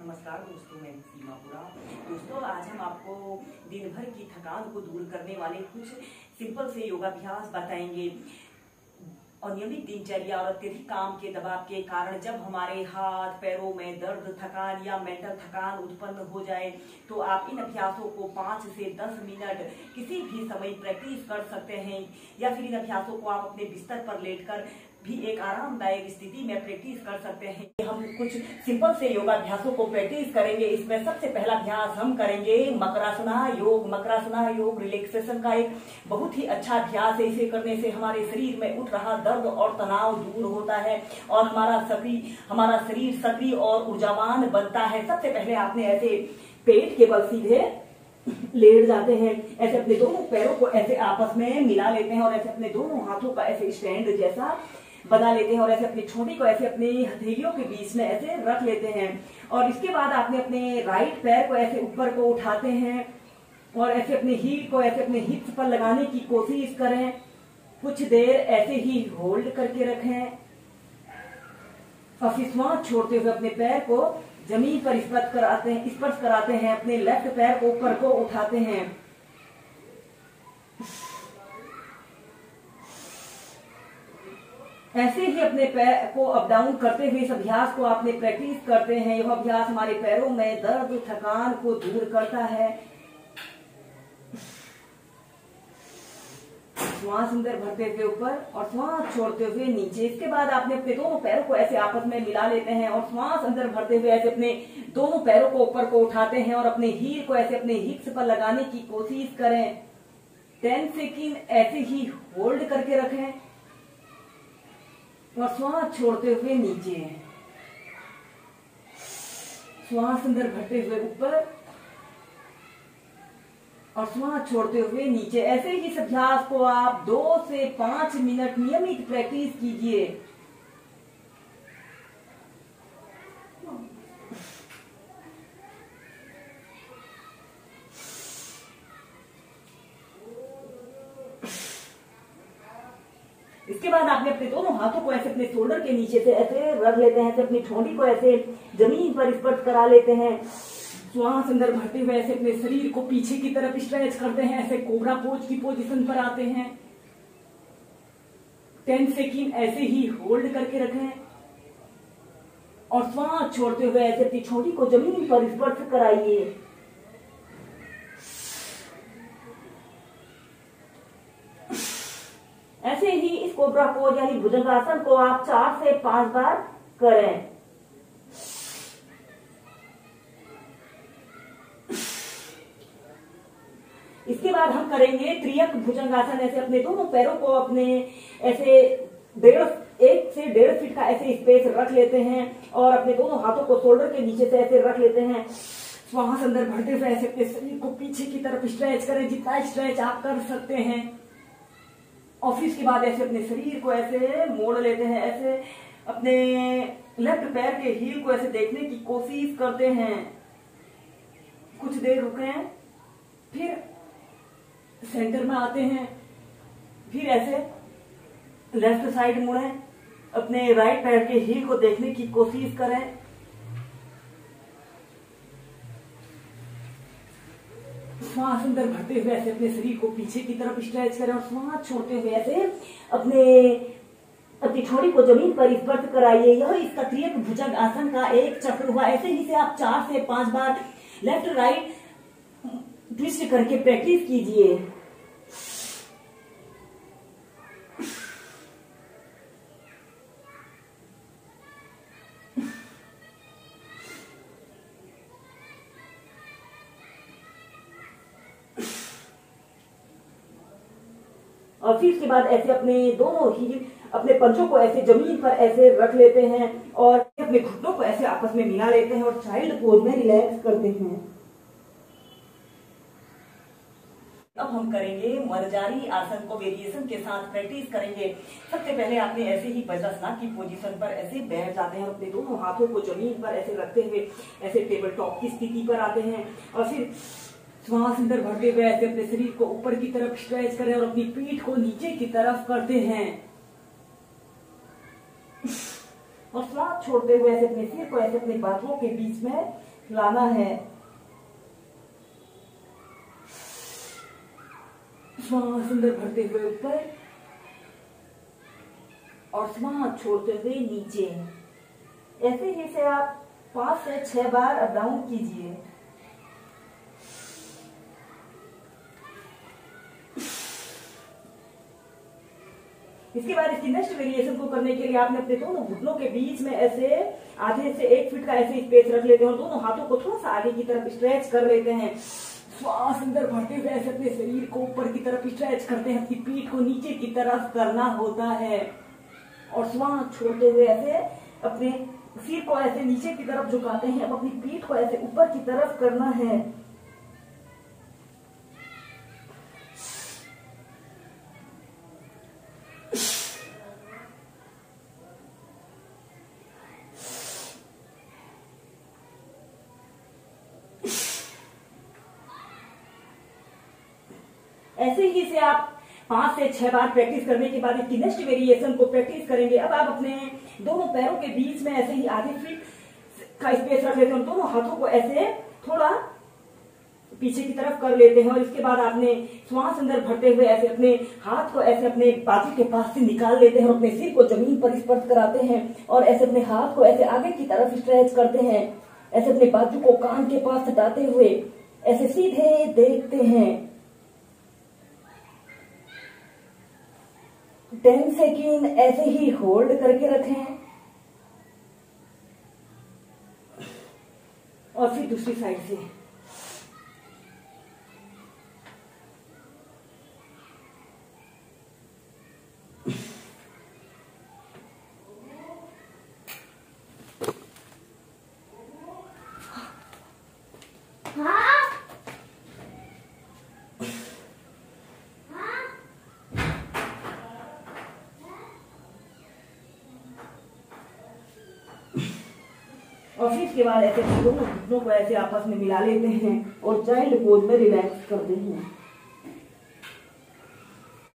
नमस्कार दोस्तों, मैं सीमा पुरा। दोस्तों, आज हम आपको दिन भर की थकान को दूर करने वाले कुछ सिंपल से योगाभ्यास बताएंगे। अनियमित दिनचर्या और अत्यधिक काम के दबाव के कारण जब हमारे हाथ पैरों में दर्द, थकान या मेंटल थकान उत्पन्न हो जाए तो आप इन अभ्यासों को 5 से 10 मिनट किसी भी समय प्रैक्टिस कर सकते हैं, या फिर इन अभ्यासों को आप अपने बिस्तर पर लेटकर भी एक आरामदायक स्थिति में प्रैक्टिस कर सकते हैं। हम कुछ सिंपल से योगाभ्यासों को प्रैक्टिस करेंगे। इसमें सबसे पहला अभ्यास हम करेंगे मकरासना योग। मकरासना योग रिलैक्सेशन का एक बहुत ही अच्छा अभ्यास है। इसे करने से हमारे शरीर में उठ रहा दर्द और तनाव दूर होता है और हमारा शरीर सक्रिय और ऊर्जावान बनता है। सबसे पहले आपने ऐसे पेट के बल सीधे लेट जाते हैं, ऐसे अपने दोनों पैरों को ऐसे आपस में मिला लेते हैं और ऐसे अपने दोनों हाथों का ऐसे स्टैंड जैसा बना लेते हैं और ऐसे अपनी छोटी को ऐसे अपने हथेलियों के बीच में ऐसे रख लेते हैं। और इसके बाद आपने अपने राइट पैर को ऐसे ऊपर को उठाते हैं और ऐसे अपने हील को ऐसे अपने हिप्स पर लगाने की कोशिश करें। कुछ देर ऐसे ही होल्ड करके रखें और फिर श्वास छोड़ते हुए अपने पैर को जमीन पर स्पर्श कराते हैं। अपने लेफ्ट पैर को ऊपर को उठाते हैं। ऐसे ही अपने पैर को अप डाउन करते हुए इस अभ्यास को आपने प्रैक्टिस करते हैं। यह अभ्यास हमारे पैरों में दर्द, थकान को दूर करता है। श्वास अंदर भरते हुए ऊपर और श्वास छोड़ते हुए नीचे। इसके बाद आपने अपने दोनों पैरों को ऐसे आपस में मिला लेते हैं और श्वास अंदर भरते हुए ऐसे अपने दोनों पैरों को ऊपर को उठाते हैं और अपने हील को ऐसे अपने हिप्स पर लगाने की कोशिश करें। 10 सेकंड ऐसे ही होल्ड करके रखें और श्वास छोड़ते हुए नीचे। श्वास अंदर भरते हुए ऊपर और श्वास छोड़ते हुए नीचे। ऐसे ही इस अभ्यास को आप 2 से 5 मिनट नियमित प्रैक्टिस कीजिए। इसके बाद आपने अपने दोनों हाथों को ऐसे अपने शोल्डर के नीचे से ऐसे रख लेते हैं, ऐसे अपनी ठोड़ी को ऐसे जमीन पर स्पर्श करा लेते हैं। श्वास अंदर भरते हुए ऐसे अपने शरीर को पीछे की तरफ स्ट्रेच करते हैं। ऐसे कोबरा पोज की पोजीशन पर आते हैं। 10 सेकंड ऐसे ही होल्ड करके रखें और श्वास छोड़ते हुए ऐसे अपनी ठोड़ी को जमीन पर स्पर्श कराइए। ऐसे ही इस कोबरा पोज यानी भुजंगासन को आप 4 से 5 बार करें। इसके बाद हम करेंगे त्रियक भुजंगासन। ऐसे अपने दोनों पैरों को अपने ऐसे 1 से 1.5 फीट का ऐसे स्पेस रख लेते हैं और अपने दोनों हाथों को शोल्डर के नीचे से ऐसे रख लेते हैं। श्वास अंदर भरते हुए ऐसे अपने शरीर को पीछे की तरफ स्ट्रेच करें, जितना स्ट्रेच आप कर सकते हैं। और फिर इसके बाद ऐसे अपने शरीर को ऐसे मोड़ लेते हैं। ऐसे अपने लेफ्ट पैर के हील को ऐसे देखने की कोशिश करते हैं। कुछ देर रुकें, फिर सेंटर में आते हैं, फिर ऐसे लेफ्ट साइड मुड़ें, अपने राइट पैर के हील को देखने की कोशिश करें। श्वास अंदर भरते हुए ऐसे अपने शरीर को पीछे की तरफ स्ट्रेच करें और श्वास छोड़ते हुए ऐसे अपनी ठोड़ी को जमीन पर स्पर्श कराइए। यह इसका त्रियक भुजंग आसन का एक चक्र हुआ। ऐसे ही से आप 4 से 5 बार लेफ्ट राइट ट्विस्ट करके प्रैक्टिस कीजिए। और फिर इसके बाद ऐसे अपने दोनों हील अपने पंजों को ऐसे जमीन पर ऐसे रख लेते हैं और अपने घुटनों को ऐसे आपस में मिला लेते हैं और चाइल्ड पोज में रिलैक्स करते हैं। अब हम करेंगे मरजारी आसन को वेरिएशन के साथ प्रैक्टिस करेंगे। सबसे पहले आपने ऐसे ही वज्रासन की पोजीशन पर ऐसे बैठ जाते हैं। अपने दोनों हाथों को जमीन पर ऐसे रखते हुए ऐसे टेबल टॉप की स्थिति पर आते हैं और फिर श्वास अंदर भरते हुए ऐसे अपने शरीर को ऊपर की तरफ स्ट्रेच करें और अपनी पीठ को नीचे की तरफ करते हैं और श्वास छोड़ते हुए ऐसे अपने सिर को ऐसे अपने बाजुओं के बीच में लाना है। श्वास अंदर भरते हुए ऊपर और श्वास छोड़ते हुए नीचे। ऐसे ही से आप 5 से 6 बार अप डाउन कीजिए। इसके बाद इसकी नेक्स्ट वेरिएशन को करने के लिए आपने अपने दोनों घुटनों के बीच में ऐसे आधे से 1 फीट का ऐसे स्पेस रख लेते हैं और दोनों हाथों को थोड़ा सा आगे की तरफ स्ट्रेच कर लेते हैं। श्वास अंदर भरते हुए ऐसे अपने शरीर को ऊपर की तरफ स्ट्रेच करते हैं। अपनी पीठ को नीचे की तरफ करना होता है और श्वास छोड़ते हुए ऐसे अपने सिर को ऐसे नीचे की तरफ झुकाते हैं। अब अपनी पीठ को ऐसे ऊपर की तरफ करना है। ऐसे ही से आप 5 से 6 बार प्रैक्टिस करने के बाद इसकी नेक्स्ट वेरिएशन को प्रैक्टिस करेंगे। अब आप अपने दोनों पैरों के बीच में ऐसे ही आधे फीट का स्पेस रख लेते हैं और दोनों हाथों को ऐसे थोड़ा पीछे की तरफ कर लेते हैं और इसके बाद आपने श्वास अंदर भरते हुए ऐसे अपने हाथ को ऐसे अपने बाजू के पास से निकाल लेते हैं और अपने सिर को जमीन पर स्पर्श कराते हैं और ऐसे अपने हाथ को ऐसे आगे की तरफ स्ट्रेच करते हैं। ऐसे अपने बाजू को कान के पास हटाते हुए ऐसे सीधे देखते हैं। 10 सेकेंड ऐसे ही होल्ड करके रखें और फिर दूसरी साइड से। और फिर इसके बाद ऐसे दोनों घुटनों को ऐसे आपस में मिला लेते हैं और चाइल्ड पोज में रिलैक्स करते हैं।